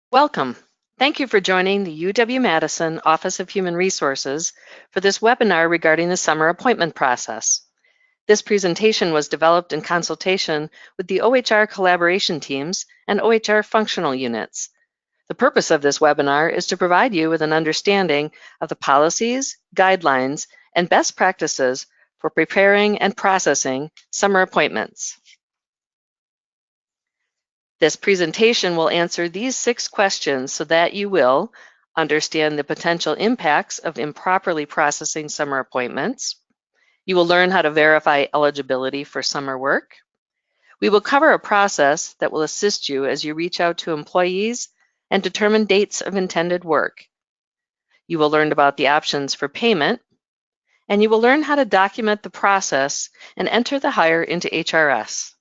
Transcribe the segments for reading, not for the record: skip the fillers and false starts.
Welcome. Thank you for joining the UW-Madison Office of Human Resources for this webinar regarding the summer appointment process. This presentation was developed in consultation with the OHR collaboration teams and OHR functional units. The purpose of this webinar is to provide you with an understanding of the policies, guidelines, and best practices for preparing and processing summer appointments. This presentation will answer these 6 questions so that you will understand the potential impacts of improperly processing summer appointments. You will learn how to verify eligibility for summer work. We will cover a process that will assist you as you reach out to employees and determine dates of intended work. You will learn about the options for payment, and you will learn how to document the process and enter the hire into HRS.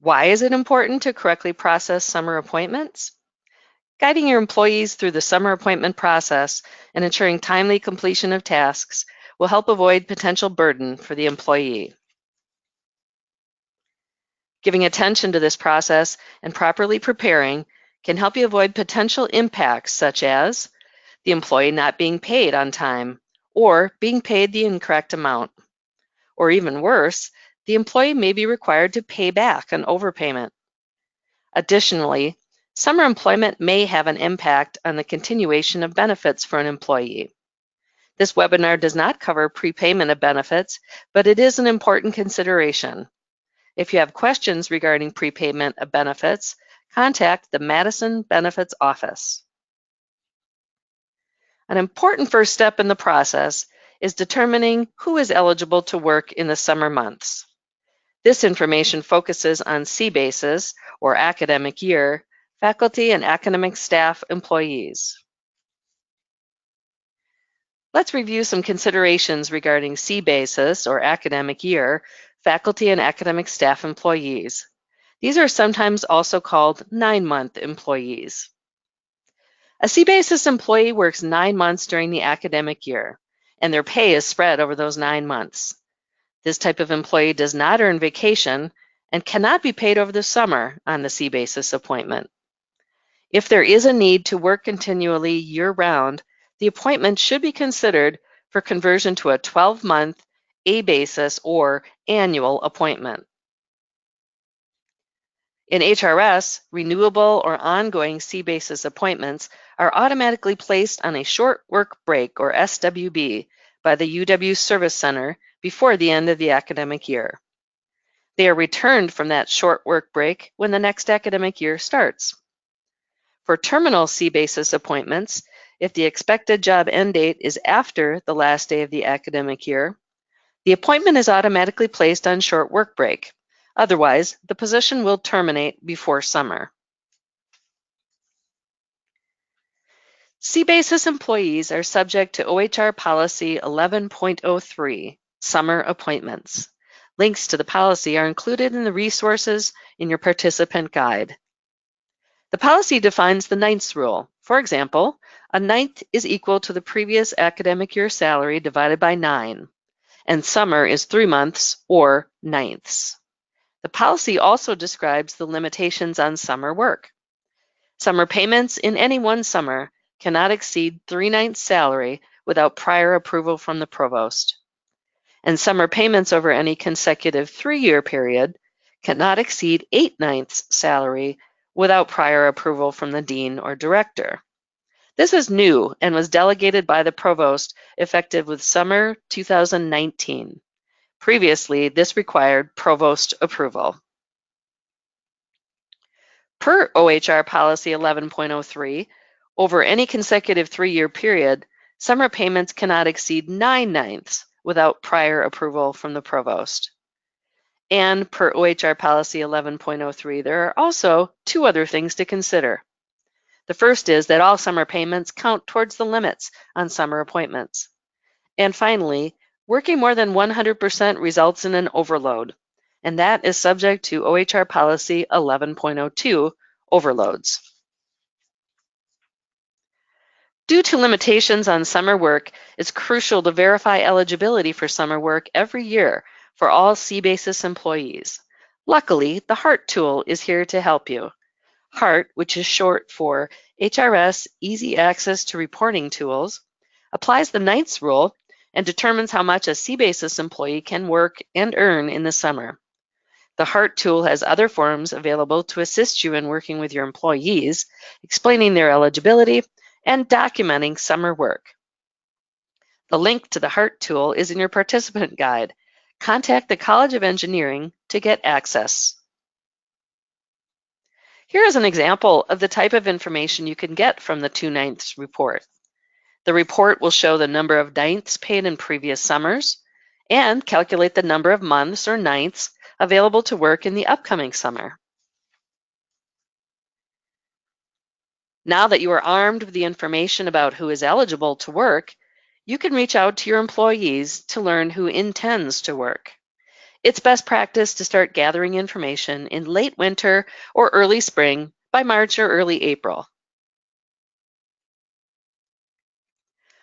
Why is it important to correctly process summer appointments? Guiding your employees through the summer appointment process and ensuring timely completion of tasks will help avoid potential burden for the employee. Giving attention to this process and properly preparing can help you avoid potential impacts such as the employee not being paid on time or being paid the incorrect amount. Or even worse, the employee may be required to pay back an overpayment. Additionally, summer employment may have an impact on the continuation of benefits for an employee. This webinar does not cover prepayment of benefits, but it is an important consideration. If you have questions regarding prepayment of benefits, contact the Madison Benefits Office. An important first step in the process is determining who is eligible to work in the summer months. This information focuses on C-basis, or academic year, faculty and academic staff employees. Let's review some considerations regarding C-basis, or academic year, faculty and academic staff employees. These are sometimes also called 9-month employees. A C-basis employee works 9 months during the academic year, and their pay is spread over those 9 months. This type of employee does not earn vacation and cannot be paid over the summer on the C-basis appointment. If there is a need to work continually year-round, the appointment should be considered for conversion to a 12-month A-basis or annual appointment. In HRS, renewable or ongoing C-basis appointments are automatically placed on a short work break, or SWB, by the UW Service Center before the end of the academic year. They are returned from that short work break when the next academic year starts. For terminal C-basis appointments, if the expected job end date is after the last day of the academic year, the appointment is automatically placed on short work break. Otherwise, the position will terminate before summer. C-basis employees are subject to OHR Policy 11.03, Summer Appointments. Links to the policy are included in the resources in your participant guide. The policy defines the ninths rule. For example, a ninth is equal to the previous academic year salary divided by 9, and summer is 3 months, or ninths. The policy also describes the limitations on summer work. Summer payments in any one summer cannot exceed 3/9 salary without prior approval from the provost. And summer payments over any consecutive 3-year period cannot exceed 8/9 salary without prior approval from the dean or director. This is new and was delegated by the provost effective with summer 2019. Previously, this required provost approval. Per OHR Policy 11.03, over any consecutive 3-year period, summer payments cannot exceed 9/9 without prior approval from the provost. And per OHR Policy 11.03, there are also 2 other things to consider. The first is that all summer payments count towards the limits on summer appointments. And finally, working more than 100% results in an overload, and that is subject to OHR Policy 11.02, overloads. Due to limitations on summer work, it's crucial to verify eligibility for summer work every year for all C-basis employees. Luckily, the HEART tool is here to help you. HART, which is short for HRS Easy Access to Reporting Tools, applies the ninths rule and determines how much a C-basis employee can work and earn in the summer. The HART tool has other forms available to assist you in working with your employees, explaining their eligibility and documenting summer work. The link to the HART tool is in your participant guide. Contact the College of Engineering to get access. Here is an example of the type of information you can get from the 2/9 report. The report will show the number of ninths paid in previous summers and calculate the number of months or ninths available to work in the upcoming summer. Now that you are armed with the information about who is eligible to work, you can reach out to your employees to learn who intends to work. It's best practice to start gathering information in late winter or early spring by March or early April.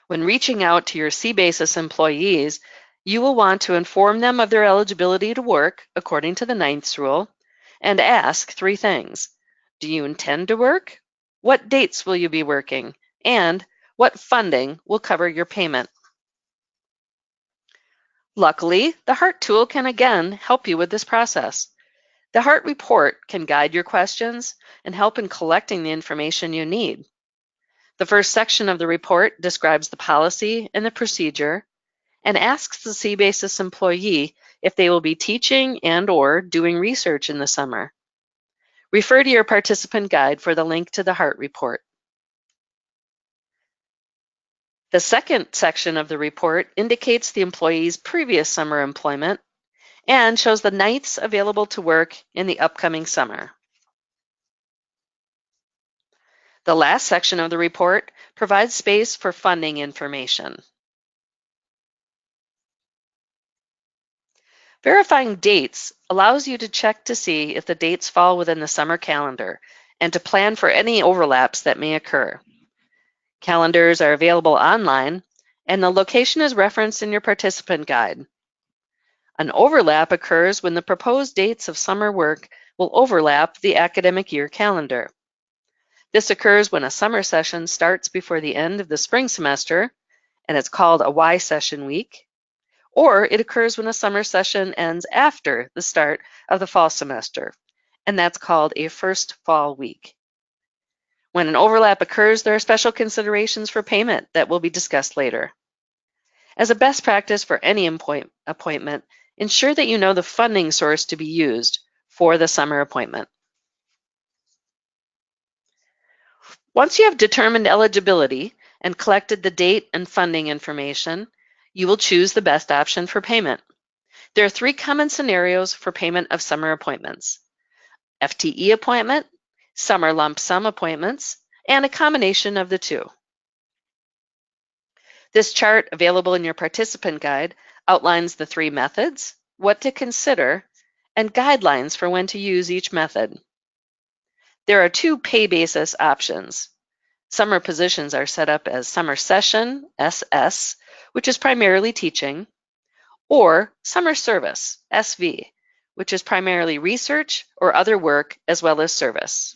When reaching out to your C-basis employees, you will want to inform them of their eligibility to work according to the ninths rule and ask 3 things. Do you intend to work? What dates will you be working? And what funding will cover your payment? Luckily, the HART tool can again help you with this process. The HART report can guide your questions and help in collecting the information you need. The first section of the report describes the policy and the procedure and asks the C-basis employee if they will be teaching and/or doing research in the summer. Refer to your participant guide for the link to the HART report. The second section of the report indicates the employee's previous summer employment and shows the nights available to work in the upcoming summer. The last section of the report provides space for funding information. Verifying dates allows you to check to see if the dates fall within the summer calendar and to plan for any overlaps that may occur. Calendars are available online, and the location is referenced in your participant guide. An overlap occurs when the proposed dates of summer work will overlap the academic year calendar. This occurs when a summer session starts before the end of the spring semester, and it's called a Y session week, or it occurs when a summer session ends after the start of the fall semester, and that's called a first fall week. When an overlap occurs, there are special considerations for payment that will be discussed later. As a best practice for any appointment, ensure that you know the funding source to be used for the summer appointment. Once you have determined eligibility and collected the date and funding information, you will choose the best option for payment. There are 3 common scenarios for payment of summer appointments: FTE appointment, summer lump sum appointments, and a combination of the 2. This chart, available in your participant guide, outlines the 3 methods, what to consider, and guidelines for when to use each method. There are 2 pay basis options. Summer positions are set up as summer session, SS, which is primarily teaching, or summer service, SV, which is primarily research or other work as well as service.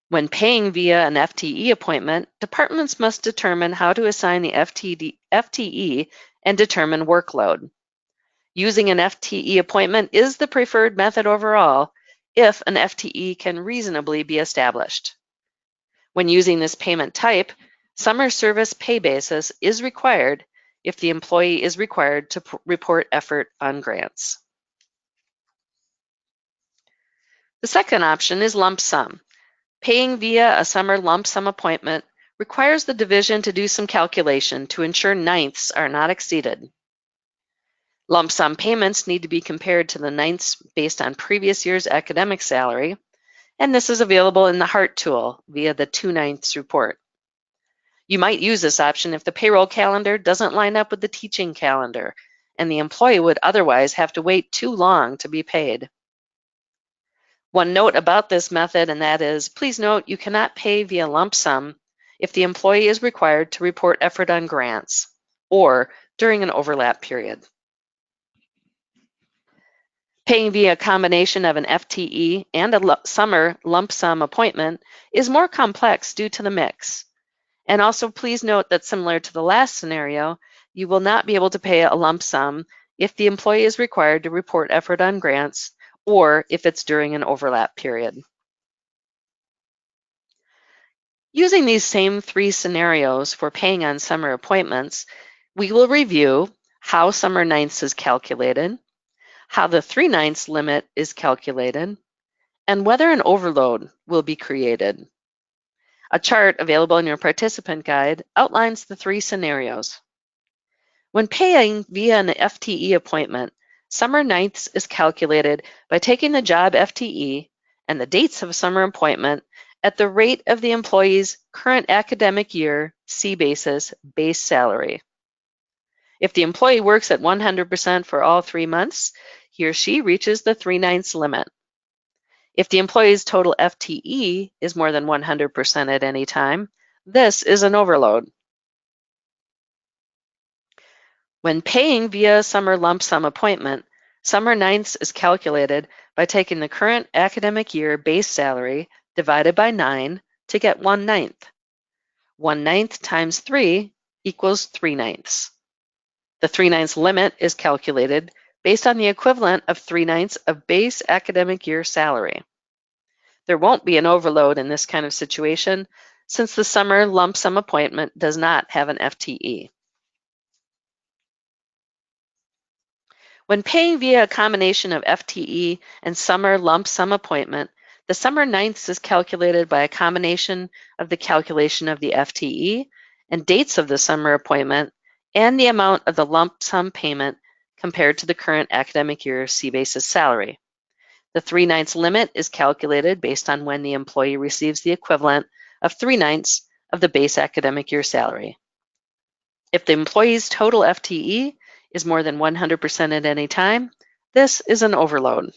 When paying via an FTE appointment, departments must determine how to assign the FTE and determine workload. Using an FTE appointment is the preferred method overall if an FTE can reasonably be established. When using this payment type, summer service pay basis is required if the employee is required to report effort on grants. The second option is lump sum. Paying via a summer lump sum appointment requires the division to do some calculation to ensure ninths are not exceeded. Lump sum payments need to be compared to the ninths based on previous year's academic salary, and this is available in the HART tool via the 2/9 report. You might use this option if the payroll calendar doesn't line up with the teaching calendar, and the employee would otherwise have to wait too long to be paid. One note about this method, and that is, please note you cannot pay via lump sum if the employee is required to report effort on grants or during an overlap period. Paying via a combination of an FTE and a summer lump sum appointment is more complex due to the mix. And also please note that similar to the last scenario, you will not be able to pay a lump sum if the employee is required to report effort on grants or if it's during an overlap period. Using these same three scenarios for paying on summer appointments, we will review how summer ninths is calculated, how the 3/9 limit is calculated, and whether an overload will be created. A chart available in your participant guide outlines the three scenarios. When paying via an FTE appointment, summer ninths is calculated by taking the job FTE and the dates of summer appointment at the rate of the employee's current academic year C-basis base salary. If the employee works at 100% for all 3 months, he or she reaches the 3/9 limit. If the employee's total FTE is more than 100% at any time, this is an overload. When paying via summer lump sum appointment, summer ninths is calculated by taking the current academic year base salary divided by 9 to get 1/9. 1/9 times 3 equals 3/9. The 3/9 limit is calculated based on the equivalent of 3/9 of base academic year salary. There won't be an overload in this kind of situation since the summer lump sum appointment does not have an FTE. When paying via a combination of FTE and summer lump sum appointment, the summer ninths is calculated by a combination of the calculation of the FTE and dates of the summer appointment and the amount of the lump sum payment compared to the current academic year C-basis salary. The 3/9 limit is calculated based on when the employee receives the equivalent of 3/9 of the base academic year salary. If the employee's total FTE is more than 100% at any time, this is an overload.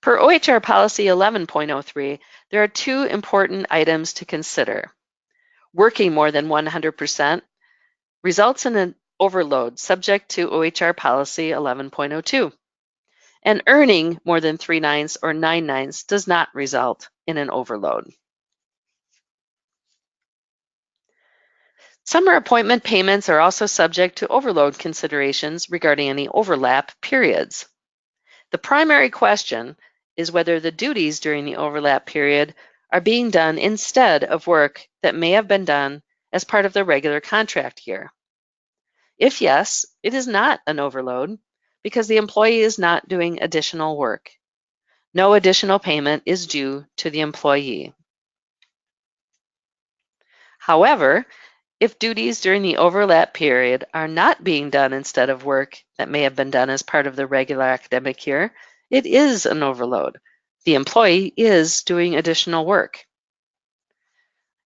Per OHR Policy 11.03, there are two important items to consider. Working more than 100% results in an overload subject to OHR Policy 11.02. And earning more than 3/9 or 9/9 does not result in an overload. Summer appointment payments are also subject to overload considerations regarding any overlap periods. The primary question is whether the duties during the overlap period are being done instead of work that may have been done as part of the regular contract year. If yes, it is not an overload because the employee is not doing additional work. No additional payment is due to the employee. However, if duties during the overlap period are not being done instead of work that may have been done as part of the regular academic year, it is an overload. The employee is doing additional work.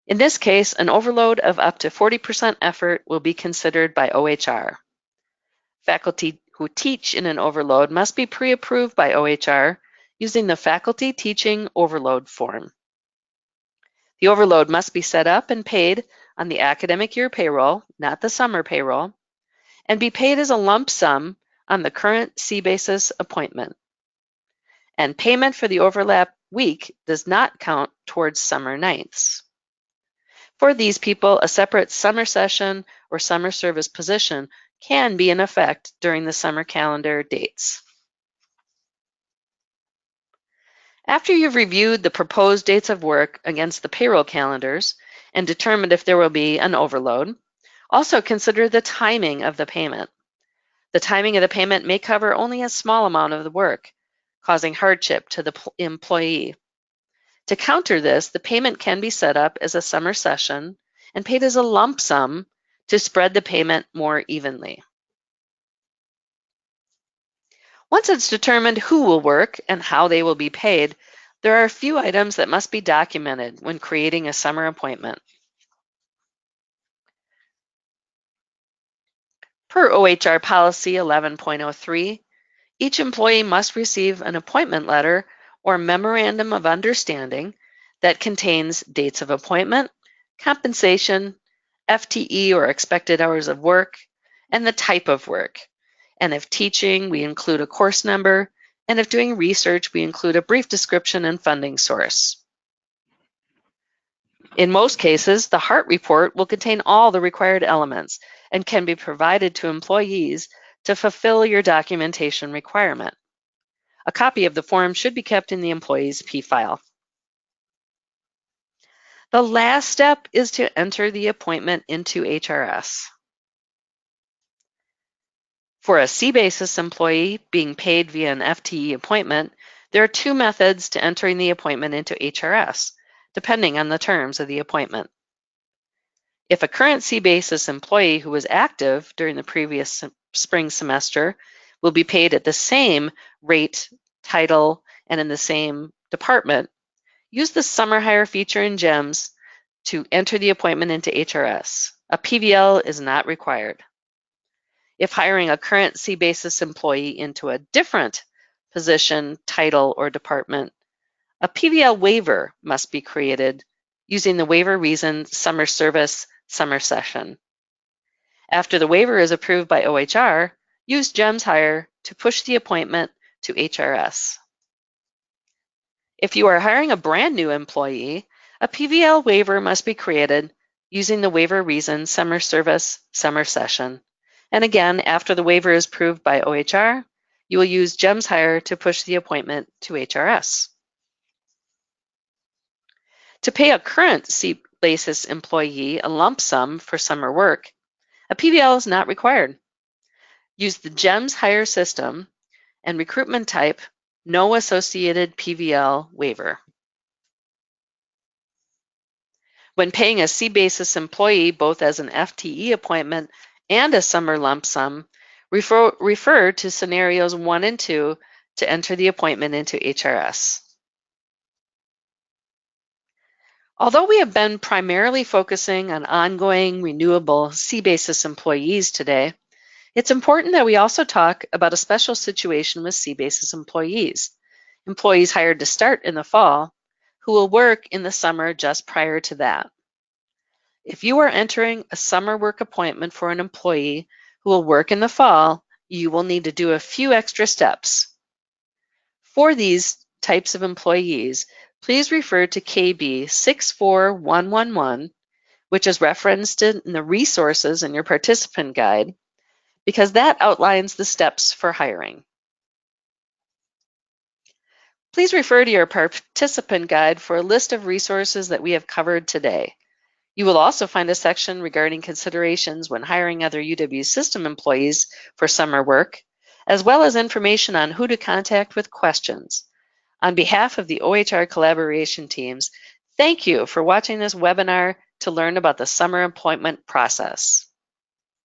In this case, an overload of up to 40% effort will be considered by OHR. Faculty who teach in an overload must be pre-approved by OHR using the Faculty Teaching Overload Form. The overload must be set up and paid on the academic year payroll, not the summer payroll, and be paid as a lump sum on the current C-basis appointment. And payment for the overlap week does not count towards summer ninths. For these people, a separate summer session or summer service position can be in effect during the summer calendar dates. After you've reviewed the proposed dates of work against the payroll calendars and determined if there will be an overload, also consider the timing of the payment. The timing of the payment may cover only a small amount of the work, causing hardship to the employee. To counter this, the payment can be set up as a summer session and paid as a lump sum to spread the payment more evenly. Once it's determined who will work and how they will be paid, there are a few items that must be documented when creating a summer appointment. Per OHR Policy 11.03, each employee must receive an appointment letter or memorandum of understanding that contains dates of appointment, compensation, FTE or expected hours of work, and the type of work, And if teaching, we include a course number. And if doing research, we include a brief description and funding source. In most cases, the HART report will contain all the required elements and can be provided to employees to fulfill your documentation requirement. A copy of the form should be kept in the employee's P-file. The last step is to enter the appointment into HRS. For a C-basis employee being paid via an FTE appointment, there are two methods to entering the appointment into HRS, depending on the terms of the appointment. If a current C-basis employee who was active during the previous spring semester will be paid at the same rate, title, and in the same department, use the summer hire feature in GEMS to enter the appointment into HRS. A PVL is not required. If hiring a current C-basis employee into a different position, title, or department, a PVL waiver must be created using the waiver reason summer service summer session. After the waiver is approved by OHR, use GEMS Hire to push the appointment to HRS. If you are hiring a brand new employee, a PVL waiver must be created using the waiver reason summer service summer session. And again, after the waiver is approved by OHR, you will use GEMS Hire to push the appointment to HRS. To pay a current C-basis employee a lump sum for summer work, a PVL is not required. Use the GEMS Hire system and recruitment type, no associated PVL waiver. When paying a C-basis employee both as an FTE appointment and a summer lump sum, refer to scenarios 1 and 2 to enter the appointment into HRS. Although we have been primarily focusing on ongoing renewable C-basis employees today, it's important that we also talk about a special situation with C-basis employees hired to start in the fall, who will work in the summer just prior to that. If you are entering a summer work appointment for an employee who will work in the fall, you will need to do a few extra steps. For these types of employees, please refer to KB 64111, which is referenced in the resources in your participant guide, because that outlines the steps for hiring. Please refer to your participant guide for a list of resources that we have covered today. You will also find a section regarding considerations when hiring other UW system employees for summer work, as well as information on who to contact with questions. On behalf of the OHR collaboration teams, thank you for watching this webinar to learn about the summer appointment process.